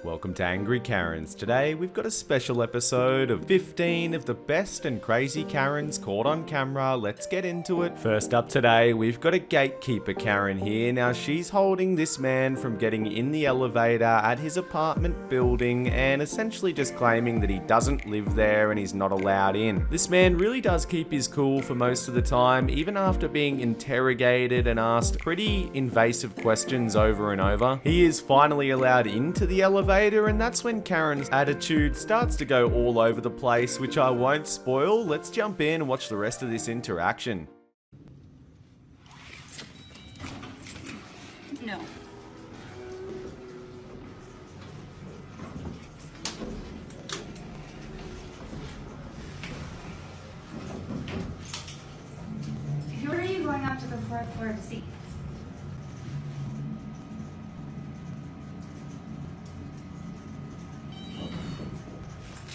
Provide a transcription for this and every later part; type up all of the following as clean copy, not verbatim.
Welcome to Angry Karens. Today we've got a special episode of 15 of the best and crazy Karens caught on camera. Let's get into it. First up today, we've got a gatekeeper Karen here. Now she's holding this man from getting in the elevator at his apartment building and essentially just claiming that he doesn't live there and he's not allowed in. This man really does keep his cool for most of the time, even after being interrogated and asked pretty invasive questions over and over. He is finally allowed into the elevator, and that's when Karen's attitude starts to go all over the place, which I won't spoil. Let's jump in and watch the rest of this interaction. No. Who are you going up to the fourth floor to see?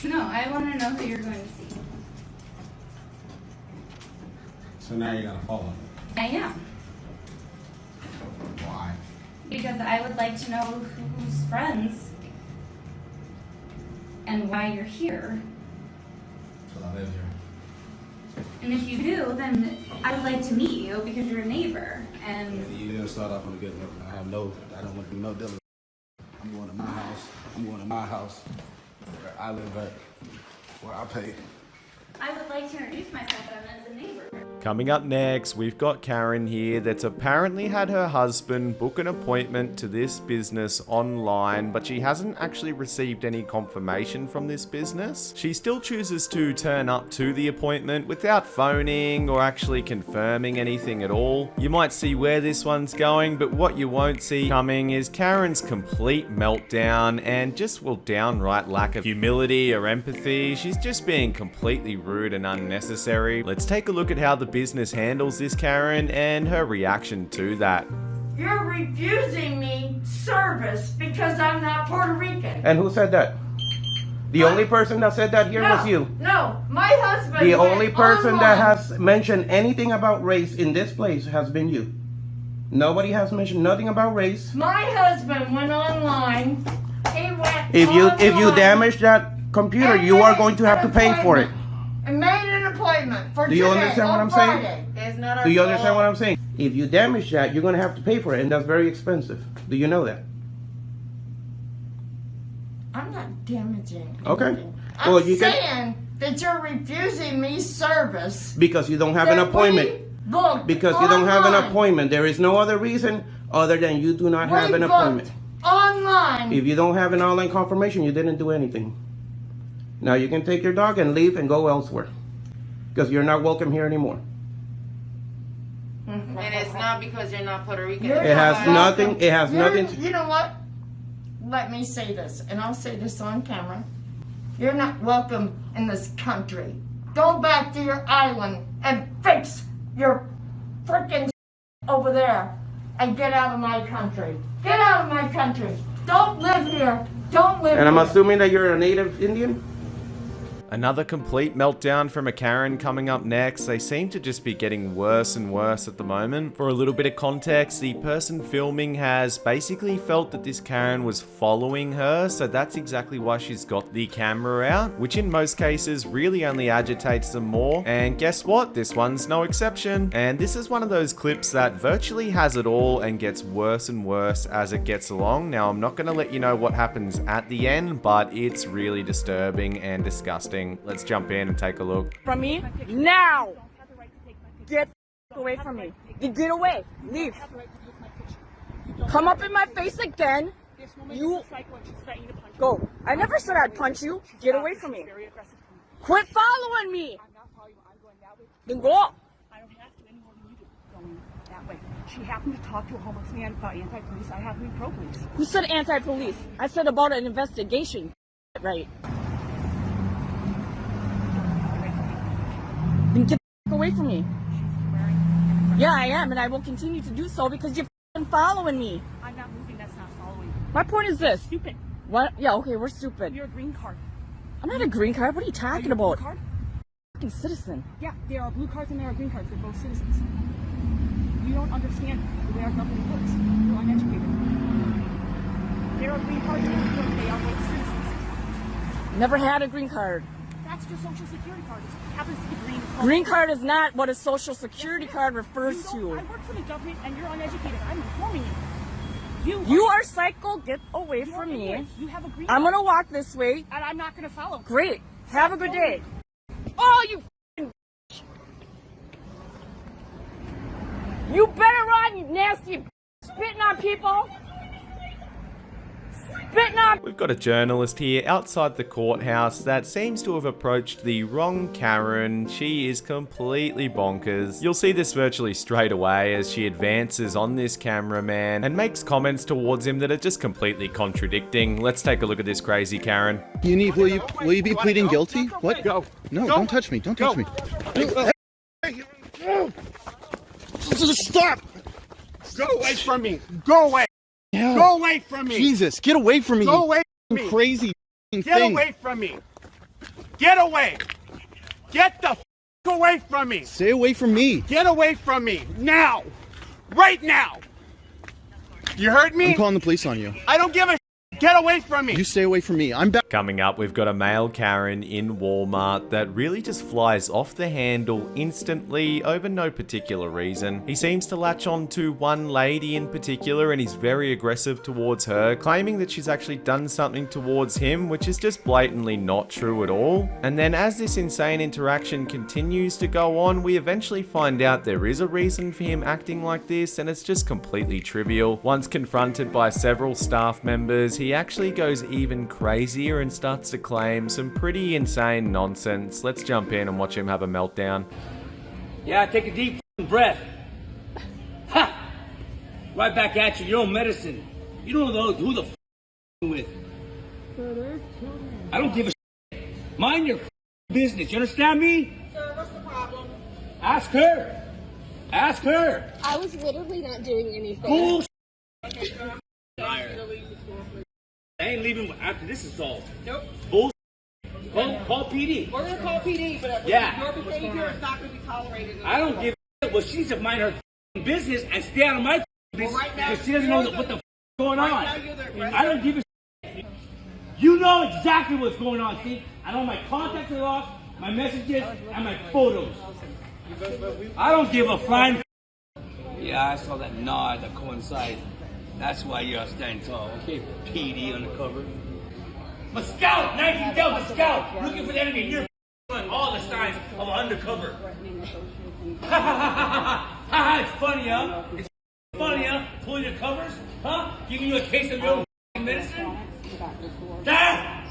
No, I want to know who you're going to see. So now you're gonna follow me? I am. Why? Because I would like to know who's friends and why you're here. Because I live here. And if you do, then I would like to meet you because you're a neighbor. And You didn't start off on a good note. I don't want to do no dealing. I'm going to my house. I'm going to my house where I live at, where I pay. I would like to introduce myself as a neighbor. Coming up next, we've got Karen here that's apparently had her husband book an appointment to this business online, but she hasn't actually received any confirmation from this business. She still chooses to turn up to the appointment without phoning or actually confirming anything at all. You might see where this one's going, but what you won't see coming is Karen's complete meltdown and just, well, downright lack of humility or empathy. She's just being completely rude and unnecessary. Let's take a look at how the business handles this Karen and her reaction to that. You're refusing me service because I'm not Puerto Rican. And who said that? The only person that said that here was you. No, my husband. The went only person that online. has mentioned anything about race in this place has been you. Nobody has mentioned nothing about race. My husband went online. He went If you online damage that computer, and you are made going to have to an pay for it. appointment. And made an appointment for Do you today, understand what on I'm saying? Friday. It's not our Do you understand fault. what I'm saying? If you damage that, you're going to have to pay for it, and that's very expensive. Do you know that? I'm not damaging. Okay. anything. Well, I'm you can- saying that you're refusing me service. Because you don't have an that appointment. we booked Because you don't have an online. appointment. There is no other reason other than you do not have We an booked appointment. Online. If you don't have an online confirmation, you didn't do anything. Now you can take your dog and leave and go elsewhere. Because you're not welcome here anymore. And it's not because you're not Puerto Rican. You're It has not nothing, welcome. it has You're- nothing to, You know what? Let me say this, and I'll say this on camera. You're not welcome in this country. Go back to your island and fix your frickin' over there and get out of my country. Get out of my country. Don't live here. Don't live and I'm here. assuming that you're a native Indian? Another complete meltdown from a Karen coming up next. They seem to just be getting worse and worse at the moment. For a little bit of context, the person filming has basically felt that this Karen was following her, so that's exactly why she's got the camera out, which in most cases really only agitates them more. And guess what? This one's no exception. And this is one of those clips that virtually has it all and gets worse and worse as it gets along. Now, I'm not going to let you know what happens at the end, but it's really disturbing and disgusting. Let's jump in and take a look. From me now. Get away from me. Get away. Leave. Come up in my face again. You go. I never said I'd punch you. Get away from me. Quit following me. Then go. I don't have to any more than you do going that way. She happened to talk to a homeless man about anti-police. I happen to be pro-police. Who said anti-police? I said about an investigation. Right. Then get away from me. Yeah, I am, and I will continue to do so because you're following me. I'm not moving. That's not following. My point is this. Stupid. What? Yeah, okay, we're stupid. You're a green card. I'm not a green card. What are you Are talking you a blue about? card? Fucking citizen. Yeah, there are blue cards and there are green cards. They're both citizens. You don't understand the way our government works. You're uneducated. There are green cards and blue cards. They are Never had a green card. That's your social security card. It happens to be green. It's called- Green card is not what a social security card refers You don't- I to. work for the government and you're uneducated. I'm informing you. You are psycho. Get away You are from me. ignorant. You have a green I'm card. gonna walk this way. And I'm not gonna follow. Great. Have a good day. Oh, you f***ing bitch. You better run, you nasty bitch. Spitting on people. Spitting on. We've got a journalist here outside the courthouse that seems to have approached the wrong Karen. She is completely bonkers. You'll see this virtually straight away as she advances on this cameraman and makes comments towards him that are just completely contradicting. Let's take a look at this crazy Karen. Will you be pleading guilty? What? Go. No, don't touch me. Don't touch me. Stop! Go away from me. Go away. Hell. Go away from me. Jesus, get away from me. Go away you from me. Crazy Get thing. away from me. Get away. Get the away from me. Stay away from me. Get away from me. Now. Right now. You heard me? I'm calling the police on you. I don't give a Get away from me. You stay away from me. I'm back. Coming up, we've got a male Karen in Walmart that really just flies off the handle instantly over no particular reason. He seems to latch on to one lady in particular and he's very aggressive towards her, claiming that she's actually done something towards him, which is just blatantly not true at all. And then as this insane interaction continues to go on, we eventually find out there is a reason for him acting like this and it's just completely trivial. Once confronted by several staff members, he actually goes even crazier and starts to claim some pretty insane nonsense. Let's jump in and watch him have a meltdown. Yeah, take a deep breath. Ha! Right back at you, your own medicine. You don't know who the with. I don't give a shit. Mind your business, you understand me? Sir, what's the problem? Ask her. Ask her. I was literally not doing anything. Bullshit. I ain't leaving after this is solved. Nope. Bullshit. Call PD. We're gonna call PD, but Yeah. your behavior is not gonna be tolerated. I don't give a shit. Well, she should mind her business and stay out of my business right now, because she doesn't know what the going on. Right now, you're the president. I don't give a shit. You know exactly what's going on, see? I know my contacts are lost, my messages, and my photos. I don't give a flying. Yeah, I saw that nod that coincide. That's why you're standing tall. Okay, PD undercover. I'm a scout, 19 Delta scout, looking for the enemy. You're showing all the signs of undercover. Ha ha ha ha ha! It's funny, huh? It's funny, huh? Pulling your covers, huh? Giving you a case of your own medicine. Ah!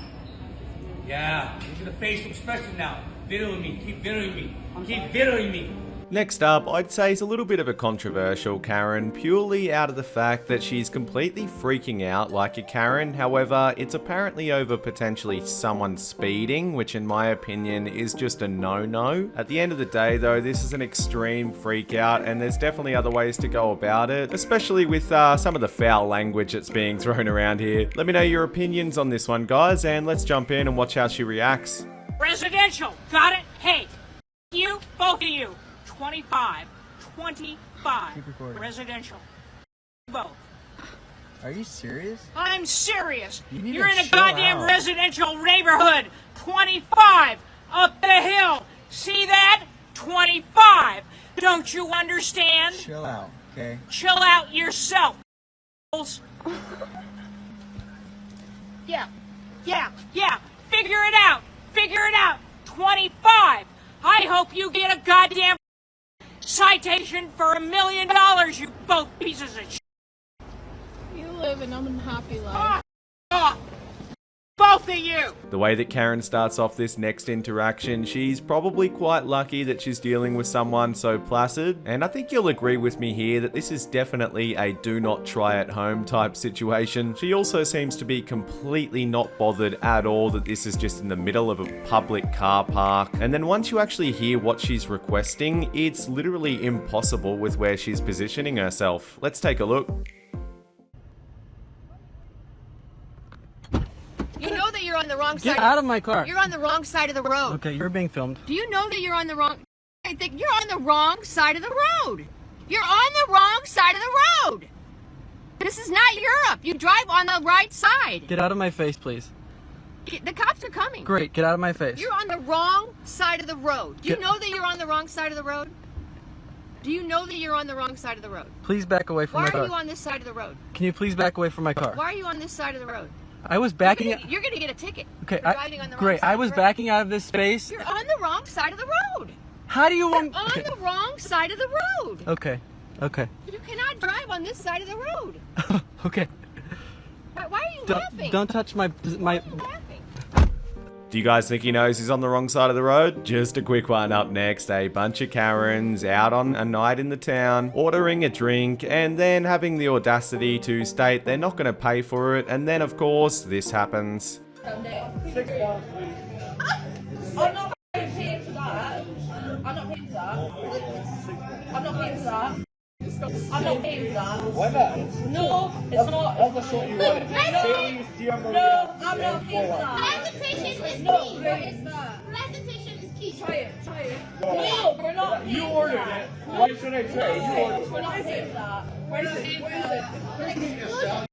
Yeah, you're gonna face some expression now. Videoing me, keep videoing me, keep videoing me. Next up, I'd say is a little bit of a controversial Karen, purely out of the fact that she's completely freaking out like a Karen. However, it's apparently over potentially someone speeding, which in my opinion is just a no-no. At the end of the day though, this is an extreme freak out and there's definitely other ways to go about it, especially with some of the foul language that's being thrown around here. Let me know your opinions on this one, guys, and let's jump in and watch how she reacts. Residential, got it? Hey, you, both of you. 25. Residential. Both. Are you serious? I'm serious. You're in a goddamn residential neighborhood. 25. Up the hill. See that? 25. Don't you understand? Chill out, okay? Chill out yourself. Yeah. Figure it out. 25. I hope you get a goddamn citation for $1 million, you both pieces of shit. You live an unhappy life. Both of you! The way that Karen starts off this next interaction, she's probably quite lucky that she's dealing with someone so placid, and I think you'll agree with me here that this is definitely a do not try at home type situation. She also seems to be completely not bothered at all that this is just in the middle of a public car park, and then once you actually hear what she's requesting, it's literally impossible with where she's positioning herself. Let's take a look. You know that you're on the wrong side. Get out of my car. You're on the wrong side of the road. Okay, you're being filmed. Do you know that you're on the wrong... I think you're on the wrong side of the road. You're on the wrong side of the road. This is not Europe. You drive on the right side. Get out of my face, please. The cops are coming. Great, get out of my face. You're on the wrong side of the road. Do you know that you're on the wrong side of the road? Do you know that you're on the wrong side of the road? Please back away from my car. Why are you on this side of the road? Can you please back away from my car? Why are you on this side of the road? I was backing out. You're going to get a ticket. Okay, for driving on the wrong great. side I of was the road. backing out of this space. You're on the wrong side of the road. How do you want? You're on the wrong side of the road. Okay, okay, You cannot drive on this side of the road. okay. Why are you laughing? Don't touch my. Do you guys think he knows he's on the wrong side of the road? Just a quick one up next. A bunch of Karens out on a night in the town, ordering a drink, and then having the audacity to state they're not going to pay for it. And then, of course, this happens. $6, please. I'm not paying for that. I'm not paying for that. I'm not paying for that. I'm not paying for that. Why not? No, it's not. That's a short you want it. No, I'm not paying for that. Presentation is key. No, it's not. Presentation is key. Try it. No, we're not paying You for ordered that. it. Why should I try it? You ordered it. We're not paying for that. We're not paying for that.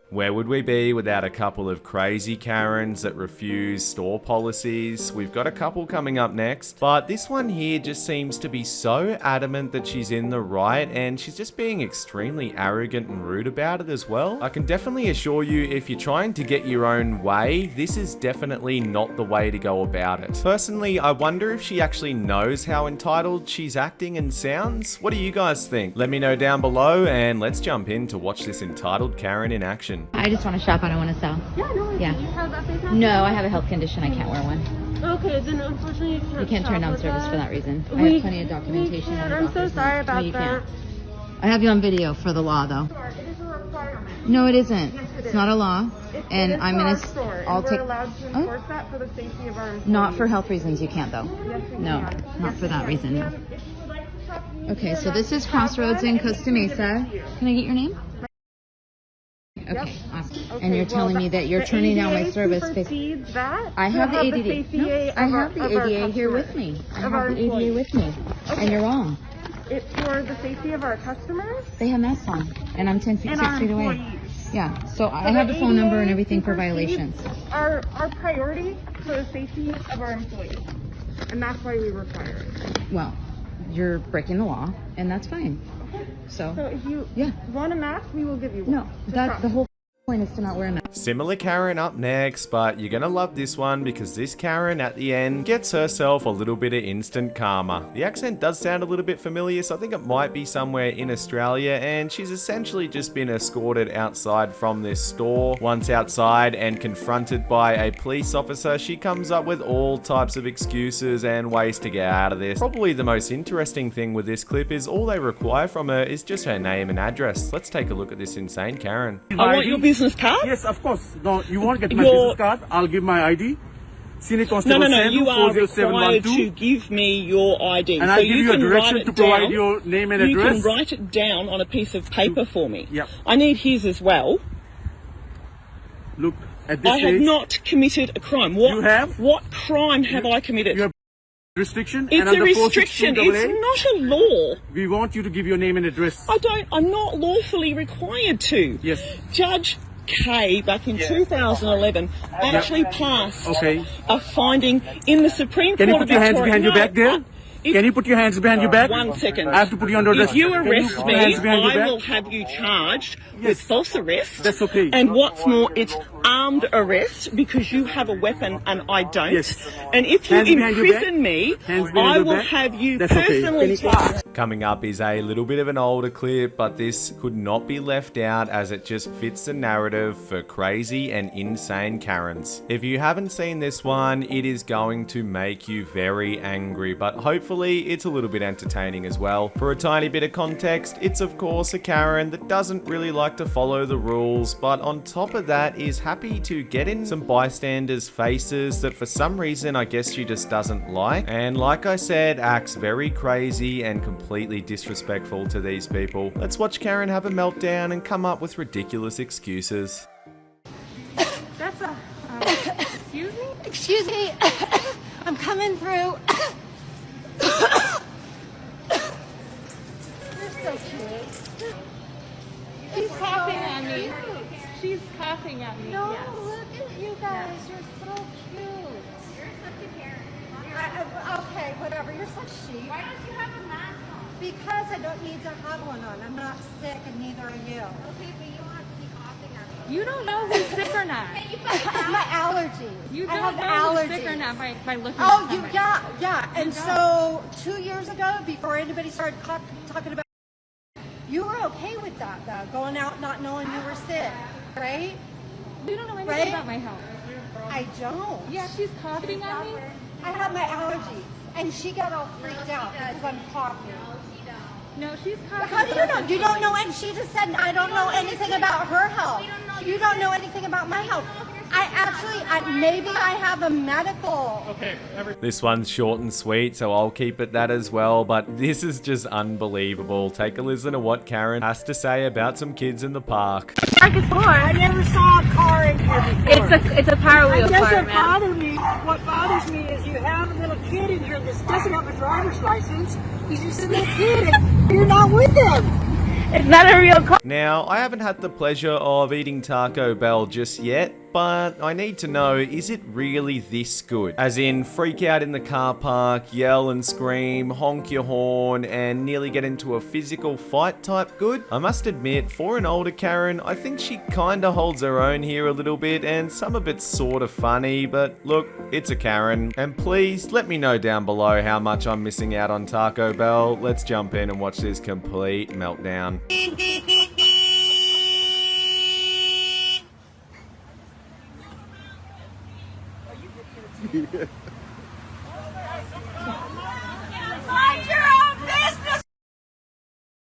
Where would we be without a couple of crazy Karens that refuse store policies? We've got a couple coming up next, but this one here just seems to be so adamant that she's in the right, and she's just being extremely arrogant and rude about it as well. I can definitely assure you, if you're trying to get your own way, this is definitely not the way to go about it. Personally, I wonder if she actually knows how entitled she's acting and sounds. What do you guys think? Let me know down below, and let's jump in to watch this entitled Karen in action. I just want to shop. I don't want to sell. Yeah, no. Yeah. Do you have that face mask? No, I have a health condition. I can't wear one. Okay, then unfortunately You can't turn down service for that reason. I have plenty of documentation. I'm so sorry about no, you that. Can't. I have you on video for the law, though. It is a requirement. No, it isn't. Yes, it It's not a law. And I'm gonna. I'll we're take. allowed to enforce that for the safety of our employees. Not for health reasons. You can't, though. Yes, we No, can. not for that reason. No. If you would like to shop, you Okay, can. so this is Crossroads in Costa Mesa. Can I get your name? Okay, awesome. Okay, And you're telling me that you're turning down my service. supersedes that. I have the ADA. safety No, I have the of our ADA here with customers, me. I of have our the ADA employees. with me. Okay. And you're wrong. It's for the safety of our customers They have masks on, and I'm 10 feet, and 6 our feet away. employees. Yeah, so I So have the the phone number ADA and everything for supersedes violations. Our priority for the safety of our employees, and that's why we require it. Well, you're breaking the law, and that's fine. So if you yeah. want a mask, we will give you one. No, that the whole point is to not wear a mask. Similar Karen up next, but you're gonna love this one because this Karen at the end gets herself a little bit of instant karma. The accent does sound a little bit familiar, so I think it might be somewhere in Australia, and she's essentially just been escorted outside from this store. Once outside and confronted by a police officer, she comes up with all types of excuses and ways to get out of this. Probably the most interesting thing with this clip is all they require from her is just her name and address. Let's take a look at this insane Karen. I want your business card? Yes, of course. No, you won't get my business card. I'll give my ID. Senior Constable No, you are required 40712. to give me your ID. And so I'll give you a can direction write it to provide down. your name and You address. can write it down on a piece of paper for me. Yep. I need his as well. Look, at this I have stage, not committed a crime. What, You have? What crime have I committed? You have restriction. It's and a under restriction. 462AA, It's not a law. We want you to give your name and address. I'm not lawfully required to. Yes. Judge K, back in 2011, actually passed a finding in the Supreme Can you Court put your of hands Victoria. behind your back there? Can you put your hands behind your back? 1 second. I have to put you under arrest. If you Can arrest put me, your hands behind your I back? will have you charged with false arrest. That's okay. And what's more, it's armed arrest because you have a weapon and I don't. Yes. And if you Hands behind your back. imprison me, Hands behind I your will back. have you That's okay. personally charged. Coming up is a little bit of an older clip, but this could not be left out as it just fits the narrative for crazy and insane Karens. If you haven't seen this one, it is going to make you very angry, but hopefully it's a little bit entertaining as well. For a tiny bit of context, it's of course a Karen that doesn't really like to follow the rules, but on top of that is happy to get in some bystanders' faces that for some reason I guess she just doesn't like, and like I said, acts very crazy and completely disrespectful to these people. Let's watch Karen have a meltdown and come up with ridiculous excuses. That's a. Excuse me? Excuse me. I'm coming through. You're so cute. He's happy now. me. She's coughing at me. No, yes. look at you guys. You're so cute. You're such a Karen. Okay, whatever. You're such sheep. Why don't you have a mask on? Because I don't need to have one on. I'm not sick, and neither are you. Okay, but you don't have to be coughing at me. You don't know who's sick or not. My allergies. You I don't have know allergies. who's sick or not by looking Oh, at you, somebody. yeah. And so 2 years ago, before anybody started talking about, you were okay with that, though, going out not knowing you were sick, right? You don't know anything Right? about my health. I don't. Yeah, she's coughing at me. I have my allergies, and she got all freaked out because I'm coughing. No, she's coughing. How do you know? You don't know, and she just said, I don't know anything about her health. You don't know anything about my health. Maybe I have a medical. Okay. This one's short and sweet, so I'll keep it that as well, but this is just unbelievable. Take a listen to what Karen has to say about some kids in the park. I never saw a car in here before. It's a power wheel It car, doesn't man. bother me. What bothers me is you have a little kid in here that doesn't have a driver's license. He's just a little kid and you're not with him. It's not a real car. Now, I haven't had the pleasure of eating Taco Bell just yet, but I need to know, is it really this good? As in, freak out in the car park, yell and scream, honk your horn, and nearly get into a physical fight type good? I must admit, for an older Karen, I think she kinda holds her own here a little bit, and some of it's sorta funny, but look, it's a Karen. And please, let me know down below how much I'm missing out on Taco Bell. Let's jump in and watch this complete meltdown. Mind your own business!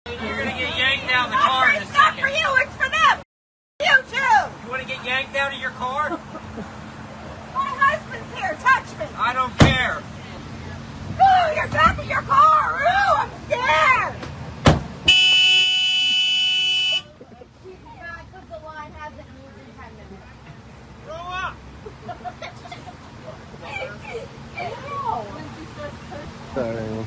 You're gonna get yanked down the car in a second. It's not for you, it's for them! You too! You wanna get yanked out of your car? My husband's here. Touch me. I don't care. Ooh, you're driving your car. Ooh, I'm scared. The line hasn't moved in 10 minutes. Grow up! Sorry.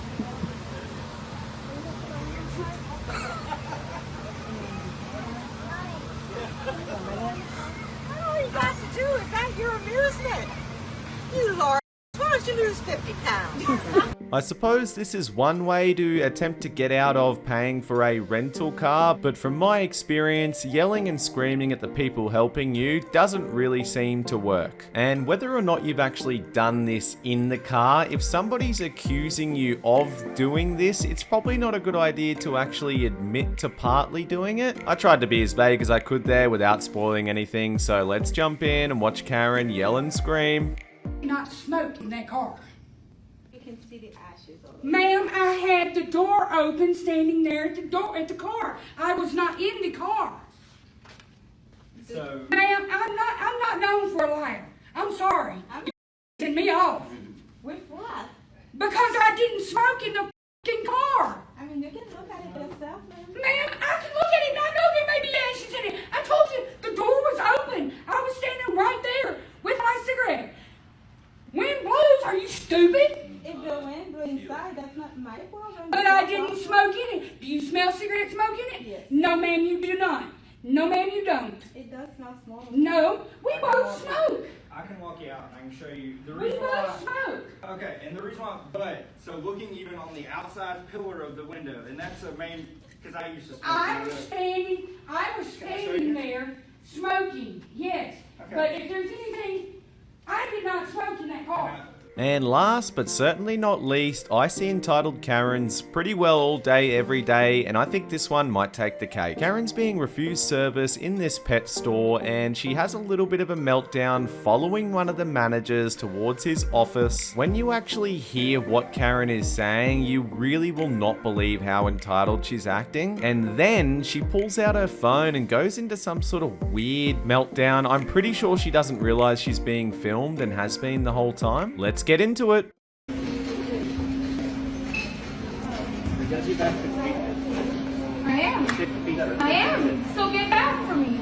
All you got to do is at your amusement. You Lord, why don't you lose 50 pounds? I suppose this is one way to attempt to get out of paying for a rental car, but from my experience, yelling and screaming at the people helping you doesn't really seem to work. And whether or not you've actually done this in the car, if somebody's accusing you of doing this, it's probably not a good idea to actually admit to partly doing it. I tried to be as vague as I could there without spoiling anything, so let's jump in and watch Karen yell and scream. Not smoke in that car. You can see the ashes on it. Ma'am, I had the door open, standing there at the car. I was not in the car. So, Ma'am, I'm not known for a liar. I'm sorry. You're me off. With what? Because I didn't smoke in the f***ing car. I mean, you can look at it yourself, ma'am. Ma'am, I can look at it and I know there may be ashes in it. I told you the door was open. I was standing right there with my cigarette. Wind blows, are you stupid? If the wind blew inside, that's not my problem. But I didn't smoke in it. Do you smell cigarette smoke in it? Yes. No, ma'am, you do not. No, ma'am, you don't. It does smell small. No, we both smoke. I can walk you out and I can show you the We reason why. both smoke. Okay, and the reason why, but, so looking even on the outside pillar of the window, and that's the main, because I used to smoke. I in was the- standing Can I show there you? smoking, yes. Okay. But if there's anything, I did not smoke in that car. And last but certainly not least, I see entitled Karens pretty well all day, every day, and I think this one might take the cake. Karen's being refused service in this pet store, and she has a little bit of a meltdown following one of the managers towards his office. When you actually hear what Karen is saying, you really will not believe how entitled she's acting. And then she pulls out her phone and goes into some sort of weird meltdown. I'm pretty sure she doesn't realize she's being filmed and has been the whole time. Let's get into it. I am. So get back from me.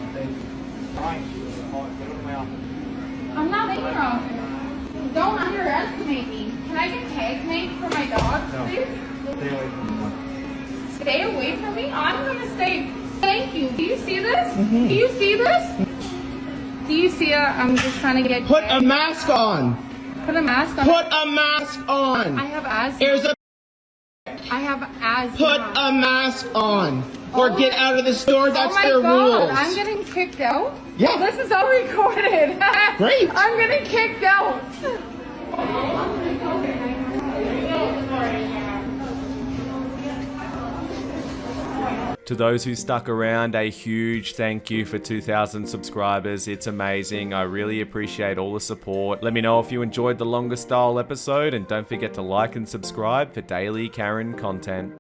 I'm not in your office. Don't underestimate me. Can I get tags made for my dog, please? Stay away from me. Stay away from me? I'm gonna stay. Thank you. Do you see this? Do you see this? Do you see I'm just trying to get... Put a mask on. Put a mask on. Put a mask on. I have asthma. There's a... I have asthma. Put a mask on. Or get out of the store. That's their rules. I'm getting kicked out? Yeah. This is all recorded. Great. I'm getting kicked out. To those who stuck around, a huge thank you for 2,000 subscribers. It's amazing. I really appreciate all the support. Let me know if you enjoyed the longer style episode, and don't forget to like and subscribe for daily Karen content.